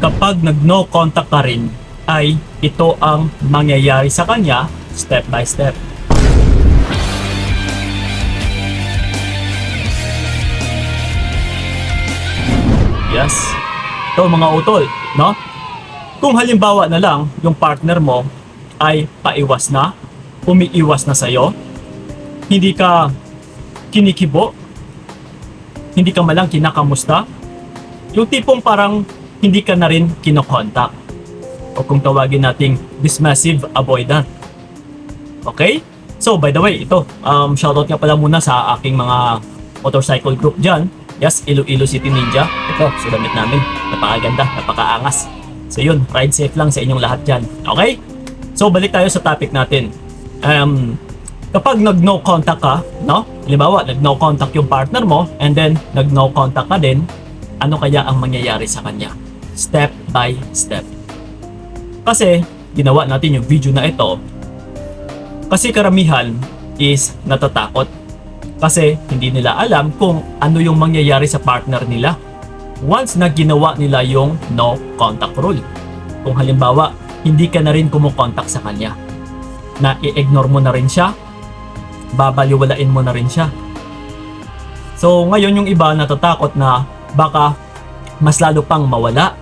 kapag nag-no contact ka rin, ay ito ang mangyayari sa kanya step by step. Yes. Ito mga utol, no? Kung halimbawa na lang yung partner mo ay paiwas na, umiiwas na sa'yo, hindi ka kinikibo, hindi ka malang kinakamusta, yung tipong parang hindi ka na rin kinokontak. O kung tawagin nating dismissive avoidant. Okay? So, by the way, ito, shoutout nga pala muna sa aking mga motorcycle group dyan. Yes, Iloilo City Ninja. Ito, sulamit namin. Napakaganda, napakaangas. So yun, ride safe lang sa inyong lahat dyan. Okay? So, balik tayo sa topic natin. Kapag nag-no contact ka, no? Halimbawa, nag-no contact yung partner mo, and then nag-no contact ka din, ano kaya ang mangyayari sa kanya? Step by step. Kasi, ginawa natin yung video na ito, kasi karamihan is natatakot. Kasi hindi nila alam kung ano yung mangyayari sa partner nila once na ginawa nila yung no contact rule. Kung halimbawa, hindi ka na rin kumukontak sa kanya, na i-ignore mo na rin siya, babaliwalain mo na rin siya. So ngayon yung iba natatakot na baka mas lalo pang mawala,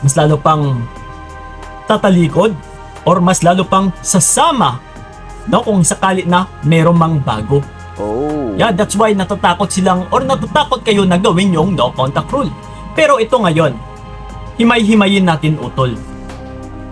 mas lalo pang tatalikod, or mas lalo pang sasama, no, kung sakali na meron mang bago. Oh. Yeah, that's why natatakot silang, or natatakot kayo na gawin yung no contact rule. Pero ito ngayon, himay-himayin natin utol,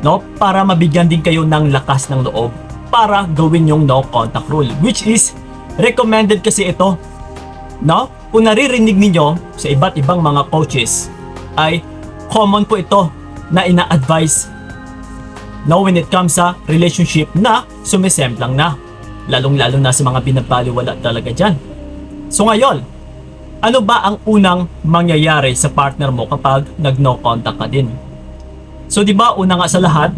no, para mabigyan din kayo ng lakas ng loob para gawin yung no contact rule, which is recommended kasi ito, no? Kung naririnig ninyo sa iba't ibang mga coaches, ay common po ito na ina-advise, no, when it comes sa relationship na sumisemplang na, lalong-lalo na sa mga binabaliwala talaga dyan. So ngayon, ano ba ang unang mangyayari sa partner mo kapag nag-no contact ka din? So di ba una nga sa lahat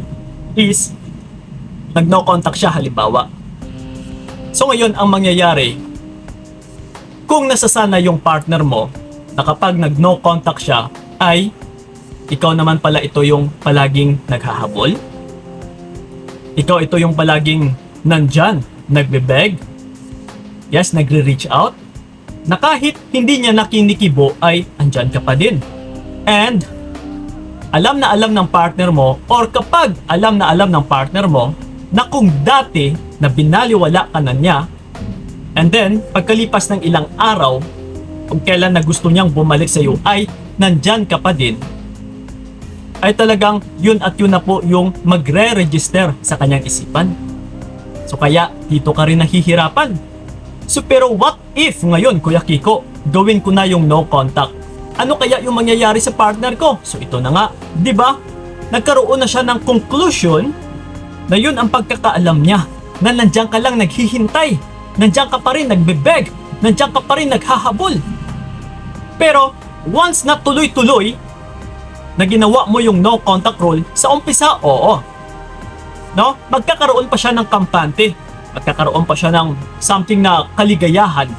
is nag-no contact siya halimbawa. So ngayon ang mangyayari, kung nasasana yung partner mo na kapag nag-no contact siya ay ikaw naman pala ito yung palaging naghahabol, ikaw ito yung palaging nandyan, nagbe-beg, yes, nagre-reach out, na kahit hindi niya nakinikibo ay andyan ka pa din. And alam na alam ng partner mo, or kapag alam na alam ng partner mo na kung dati na binaliwala ka na niya, and then pagkalipas ng ilang araw, kung kailan na gusto niyang bumalik sa iyo ay nandyan ka pa din, ay talagang yun at yun na po yung magre-register sa kanyang isipan. So kaya dito ka rin nahihirapan. So pero what if ngayon, Kuya Kiko, gawin ko na yung no contact? Ano kaya yung mangyayari sa partner ko? So ito na nga, 'di ba? Nagkaroon na siya ng conclusion na yun ang pagkakaalam niya, na nandiyan ka lang naghihintay, nandiyan ka pa rin nagbe-beg, nandiyan ka pa rin naghahabol. Pero once na tuloy-tuloy na ginawa mo yung no contact rule, sa umpisa, oo, no? Magkakaroon pa siya ng kampante, magkakaroon pa siya ng something na kaligayahan,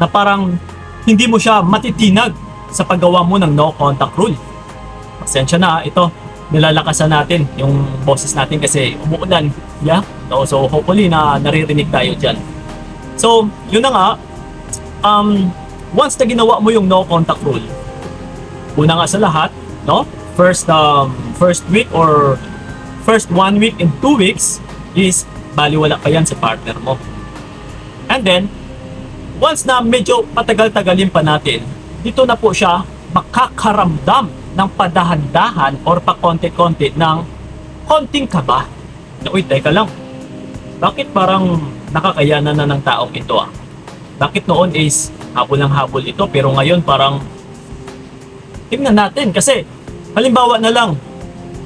na parang hindi mo siya matitinag sa paggawa mo ng no contact rule. Pasensya na, ito, nilalakasan natin yung boses natin kasi umuulan, yeah? So hopefully na naririnig tayo dyan. So yun na nga, once na ginawa mo yung no contact rule, una nga sa lahat, no, first week or first 1 week and 2 weeks is baliwala pa yan sa partner mo. And then, once na medyo patagal-tagalin pa natin, dito na po siya makakaramdam ng padahan-dahan or pakonti-konti ng konting kaba. Na, uy, teka lang, bakit parang nakakayanan na ng taong ito ah? Bakit noon is habol ng habol ito, pero ngayon parang tingnan natin kasi halimbawa na lang,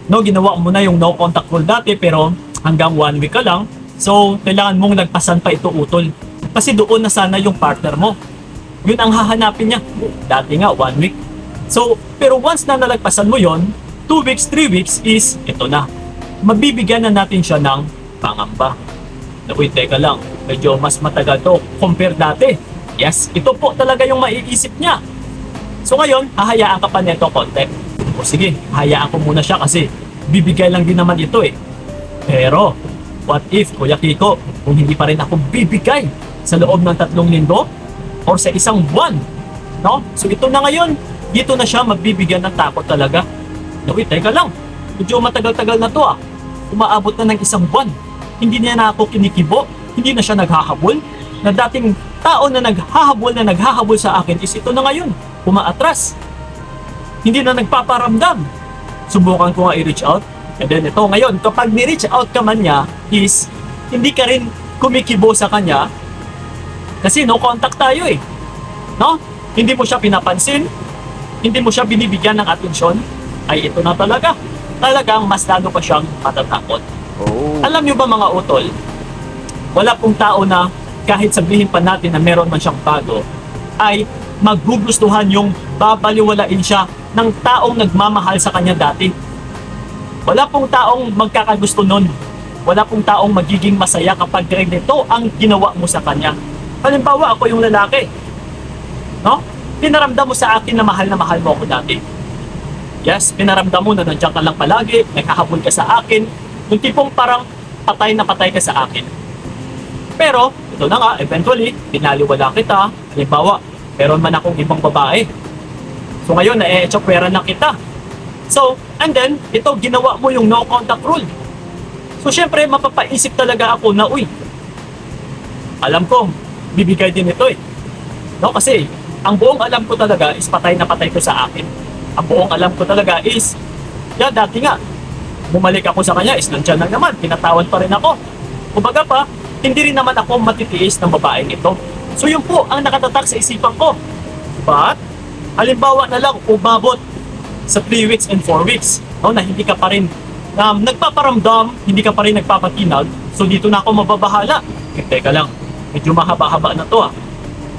no, ginawa mo na yung no contact rule dati pero hanggang 1 week ka lang, so kailangan mong nagpasan pa ito utol. Kasi doon na sana yung partner mo. Yun ang hahanapin niya. Dati nga 1 week. So, pero once na nalagpasan mo yon, 2 weeks, 3 weeks is ito na. Mabibigyan na natin siya ng pangamba. Na, uy, teka lang, medyo mas matagal to compare dati. Yes, ito po talaga yung maiisip niya. So ngayon, hahayaan ka pa neto konti. O sige, hayaan ko muna siya kasi bibigay lang din naman ito eh. Pero, what if, Kuya Kiko, kung hindi pa rin ako bibigay sa loob ng 3 linggo or sa isang buwan? No? So ito na ngayon, dito na siya mabibigyan ng takot talaga. No, wait, teka lang. Medyo matagal-tagal na to ah. Umaabot na ng isang buwan. Hindi niya na ako kinikibo. Hindi na siya naghahabol. Na dating tao na naghahabol sa akin is ito na ngayon. Umaatras. Hindi na nagpaparamdam. Subukan ko nga i-reach out. And then ito ngayon, kapag ni-reach out ka man niya is hindi ka rin kumikibo sa kanya kasi no contact tayo eh. No? Hindi mo siya pinapansin. Hindi mo siya binibigyan ng atensyon. Ay ito na talaga. Talagang mas lalo pa siyang matatakot. Oh. Alam niyo ba mga utol, wala pong tao na kahit sabihin pa natin na meron man siyang bago, ay magugustuhan yung babaliwalain siya ng taong nagmamahal sa kanya dati. Wala pong taong magkakagusto nun. Wala pong taong magiging masaya kapag ganito ang ginawa mo sa kanya. Halimbawa, ako yung lalaki. No? Pinaramdam mo sa akin na mahal mo ako dati. Yes, pinaramdam mo na nandiyan ka lang palagi, naghahabol ka sa akin, yung tipong parang patay na patay ka sa akin. Pero, ito na nga, eventually, pinaliwala kita. Halimbawa, meron man akong ibang babae. So ngayon, na-echopera na kita. So, and then, ito, ginawa mo yung no contact rule. So, syempre, mapapaisip talaga ako na, uy, alam ko, bibigay din ito eh. No, kasi, ang buong alam ko talaga is patay na patay ko sa akin. Ang buong alam ko talaga is, dati nga, bumalik ako sa kanya, is nandiyan lang naman, pinatawad pa rin ako. Kumbaga pa, hindi rin naman ako matitiis ng babaeng ito. So yun po ang nakatatak sa isipan ko. But, halimbawa na lang, umabot sa 3 weeks and 4 weeks, no, na hindi ka pa rin nagpaparamdam, hindi ka pa rin nagpapatinag, so dito na ako mababahala. Teka lang, medyo mahaba-haba na to ah.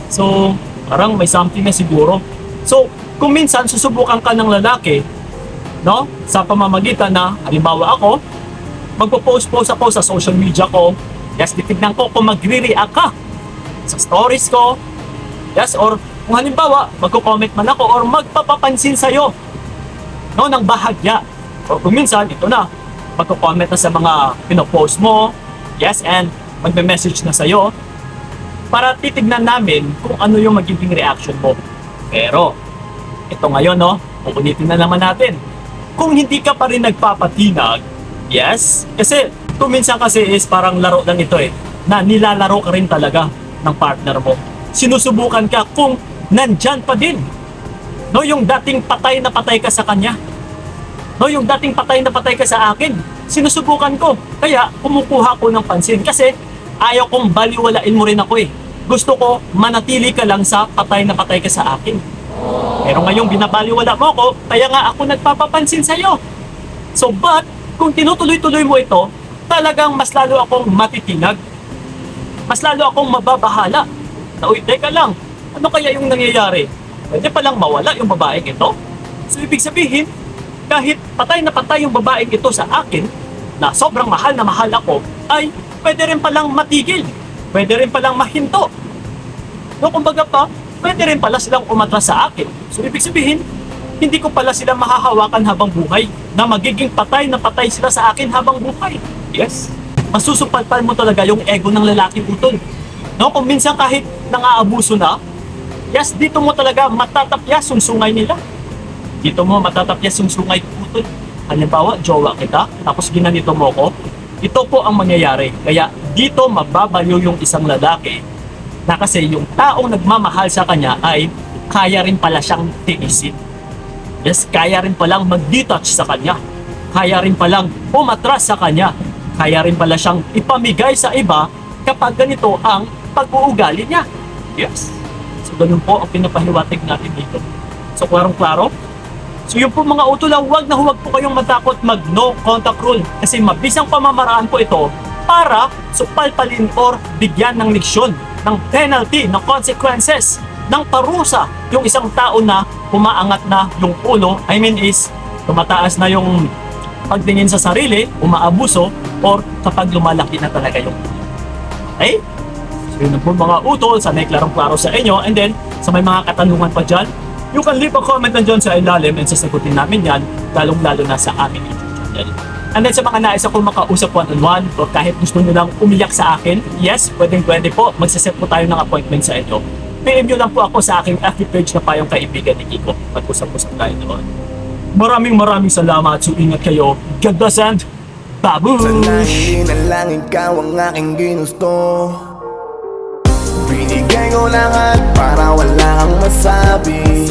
So, parang may something na siguro. So, kung minsan susubukan ka ng lalaki, no, sa pamamagitan na, halimbawa ako, magpo-post ako sa social media ko, yes, titignan ko kung magre-react ka sa stories ko, yes, or kung halimbawa, magko-comment man ako or magpapapansin sa'yo, no, ng bahagya. O kung minsan, ito na, magko-comment na sa mga pinopost mo, yes, and magme-message na sa'yo, para titignan namin kung ano yung magiging reaction mo. Pero, ito ngayon, no, uulitin na naman natin. Kung hindi ka pa rin nagpapatinag, yes, kasi minsan kasi is parang laro lang ito eh, na nilalaro ka rin talaga ng partner mo. Sinusubukan ka kung nandyan pa din. No, yung dating patay na patay ka sa kanya. No, yung dating patay na patay ka sa akin. Sinusubukan ko. Kaya kumukuha ko ng pansin kasi ayaw kong baliwalain mo rin ako eh. Gusto ko manatili ka lang sa patay na patay ka sa akin. Pero ngayong binabaliwala mo ko, kaya nga ako nagpapapansin sa'yo. So but, kung tinutuloy-tuloy mo ito, talagang mas lalo akong matitinag. Mas lalo akong mababahala. Na, uy, teka lang, ano kaya yung nangyayari? Pwede palang mawala yung babaeng ito? So ibig sabihin, kahit patay na patay yung babaeng ito sa akin, na sobrang mahal na mahal ako, ay pwede rin palang matigil. Pwede rin palang mahinto. No, kumbaga pa, pwede rin pala silang umatras sa akin. So ibig sabihin, hindi ko pala sila mahahawakan habang buhay, na magiging patay na patay sila sa akin habang buhay. Yes. Masusupalpal mo talaga yung ego ng lalaki utol. No, kung minsan kahit nang-aabuso na, yes, dito mo talaga matatapyas yung sungay nila. Dito mo matatapyas yung sungay utol. Halimbawa, jowa kita, tapos ginanito mo ko, ito po ang mangyayari. Kaya dito mababaliw yung isang lalaki na kasi yung taong nagmamahal sa kanya ay kaya rin pala siyang tiisin. Yes, kaya rin palang mag-detach sa kanya. Kaya rin palang umatras sa kanya. Kaya rin pala siyang ipamigay sa iba kapag ganito ang pag-uugali niya. Yes. So, ganun po ang pinapahiwatig natin dito. So, klarong-klaro. So, yun po mga utol, huwag na huwag po kayong matakot mag-no contact rule. Kasi mabisang pamamaraan po ito para supalpalin or bigyan ng leksyon, ng penalty, ng consequences, ng parusa yung isang tao na umaangat na yung ulo, I mean is tumataas na yung pagtingin sa sarili, umaabuso, or kapag lumalaki na talaga yung ulo. Okay? So yun po mga utol, sana'y klarong-klaro sa inyo, and then sa may mga katanungan pa dyan, You can leave a comment nandyan sa ilalim and sasagutin namin yan, lalong-lalo na sa aming YouTube channel. And then sa mga nais akong makausap one-on-one o kahit gusto nyo lang umiyak sa akin, yes, pwedeng-pwede po, magsaset po tayo ng appointment sa inyo. PM nyo lang po ako sa aking FB page na Payong Kaibigan ni Kiko. Mag-usap-usap tayo doon. Maraming salamat. So ingat kayo. God bless and babush! Sana hindi na lang ikaw ang aking ginusto. Binigay ko lahat para wala kang masabi.